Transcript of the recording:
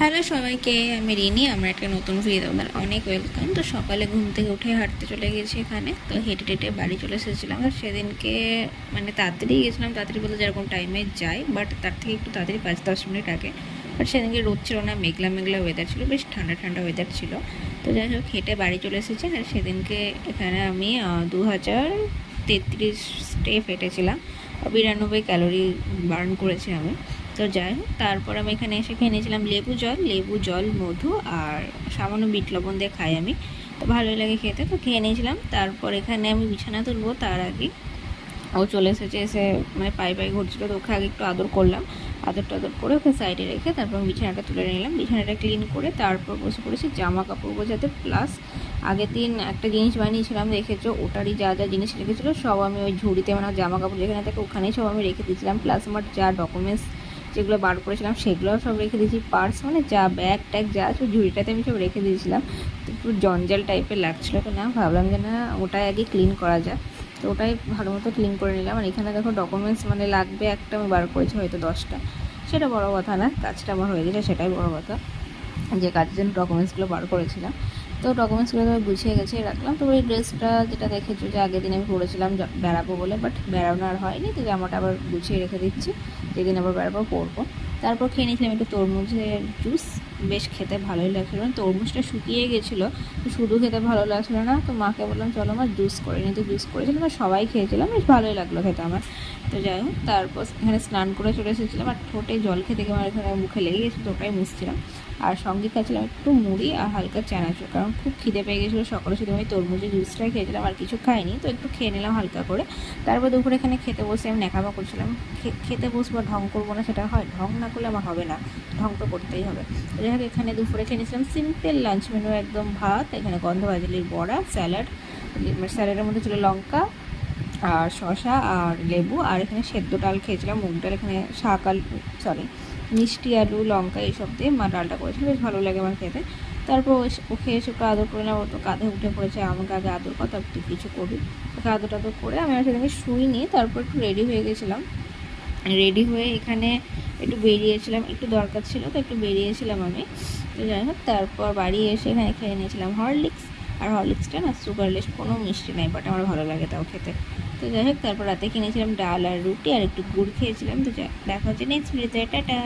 Hello সবাইকে, আমি রিনি। আমার একটা নতুন ভিডিও আপনার অনেক ওয়েলকাম। তো সকালে ঘুম থেকে উঠে হাঁটতে চলে গেছি এখানে। তো হেঁটে হেঁটে বাড়ি চলে এসেছিলাম। আর সেদিনকে মানে তাড়াতাড়ি গেছিলাম, তাড়াতাড়ি বলতে যেরকম টাইমে যাই, বাট তার থেকে একটু তাড়াতাড়ি 5-10 মিনিট আগে। বাট সেদিনকে রোদ ছিল না, মেঘলা মেঘলা ওয়েদার ছিল, বেশ ঠান্ডা ঠান্ডা ওয়েদার ছিল। তো যাই হোক, হেঁটে বাড়ি চলে এসেছি। আর সেদিনকে এখানে আমি 2033 স্টেপ হেঁটেছিলাম, 92 ক্যালোরি বার্ন করেছি আমি। তো যাই হোক, তারপর আমি এখানে এসে খেয়ে নিয়েছিলাম লেবু জল মধু আর সামান্য বিট লবণ দিয়ে খাই আমি। তো ভালোই লাগে খেতে, তো খেয়ে নিয়েছিলাম। তারপর এখানে আমি বিছানা তুলবো তার আগে ও চলে এসেছে। এসে মানে পায়ে ঘুরছিল, তো ওকে আগে একটু আদর করলাম। আদর টাদর করে ওকে সাইডে রেখে তারপর আমি বিছানাটা তুলে নিলাম। বিছানাটা ক্লিন করে তারপর বসে পড়েছি জামা কাপড় গোছাতে। প্লাস আগের দিন একটা জিনিস বানিয়েছিলাম, দেখেছো, ওটারই যা যা জিনিস রেখেছিলো সব আমি ওই ঝুড়িতে, মানে জামা কাপড় যেখানে থাকে ওখানেই সব আমি রেখে দিয়েছিলাম। প্লাস আমার যা ডকুমেন্টস যেগুলো বার করেছিলাম সেগুলোও সব রেখে দিয়েছি। পার্স মানে যা ব্যাগ ট্যাগ যা আছে ঝুড়িটাতে আমি সব রেখে দিয়েছিলাম। তো পুরো জঞ্জাল টাইপের লাগছিলো, তো না, ভাবলাম যে না, ওটাই আগে ক্লিন করা যায়। তো ওটাই ভালো মতো ক্লিন করে নিলাম। আর এখানে দেখো ডকুমেন্টস মানে লাগবে একটা, আমি বার করেছি হয়তো 10টা। সেটা বড় কথা না, কাজটা আমার হয়ে গেছে, সেটাই বড় কথা, যে কাজের জন্য ডকুমেন্টসগুলো বার করেছিলাম। তো ডকুমেন্টসগুলো তো গুছিয়ে গেছিয়ে রাখলাম। তো ওই ড্রেসটা যেটা দেখেছো যে আগের দিন আমি পরেছিলাম বেড়াবো বলে, বাট বেড়ানো আর হয়নি, তো জামাটা আবার গুছিয়ে রেখে দিচ্ছি, যেদিন আবার বেড়াবো পরবো। তারপর খেয়ে নিয়েছিলাম একটু তরমুজের জুস, বেশ খেতে ভালোই লাগছিলো। তরমুজটা শুকিয়ে গেছিলো, তো শুধু খেতে ভালো লাগছিলো না, তো মাকে বললাম চলো আমার জুস করে নিই। তো জুস করেছিলাম আর সবাই খেয়েছিলাম, বেশ ভালোই লাগলো খেতে আমার। তো যাই হোক, তারপর এখানে স্নান করে চলে এসেছিলাম। আর ঠোঁটে জল খেতে গিয়ে আমার এখানে মুখে লেগে গেছিলো, তো ওটাই মুছছিলাম। আর সঙ্গে খাচ্ছিলাম একটু মুড়ি আর হালকা চানাচুর, কারণ খুব খিদে পেয়ে গেছিলো। সকালে শুধু আমি তরমুজের জুসটাই খেয়েছিলাম, আর কিছু খাইনি, তো একটু খেয়ে নিলাম হালকা করে। তারপর দুপুরে এখানে খেতে বসে আমি ন্যাকামা করছিলাম। খেতে বসবো, ঢং করবো না সেটা হয়? ঢং না করলে আমার হবে না, ঢং তো করতেই হবে। তো যাই হোক, এখানে দুপুরে খেয়ে নিয়েছিলাম সিম্পল লাঞ্চ মেনু, একদম ভাত, এখানে গন্ধ ভাজলির বড়া, স্যালাড। স্যালাডের মধ্যে ছিল লঙ্কা আর শসা আর লেবু, আর এখানে সেদ্ধ ডাল খেয়েছিলাম, মুগ ডাল, এখানে শাক আলু, সরি, মিষ্টি আলু লঙ্কা এইসব দিয়ে মা ডালটা করেছিল, বেশ ভালো লাগে আমার খেতে। তারপর ওকে এসে একটু আদর করে নেবো, তো কাঁধে উঠে পড়েছে, আমাকে আগে আদর কর, তারপর তুই কিছু করবি। ওকে আদর টাদর করে আমি আর সেদিকে শুইনি। তারপর একটু রেডি হয়ে গেছিলাম। রেডি হয়ে এখানে একটু বেরিয়েছিলাম, একটু দরকার ছিল, তো একটু বেরিয়েছিলাম আমি। তো যাই হোক, তারপর বাড়ি এসে এখানে খেয়ে নিয়েছিলাম হরলিক্স। আর হরলিক্সটা না সুগারলেস, কোনো মিষ্টি নাই, বাট আমার ভালো লাগে তাও খেতে। তো যাই হোক, তারপর রাতে কিনেছিলাম ডাল আর রুটি আর একটু গুড় খেয়েছিলাম। তো দেখা হচ্ছে নেক্সট ভিডিওতে, টাটা।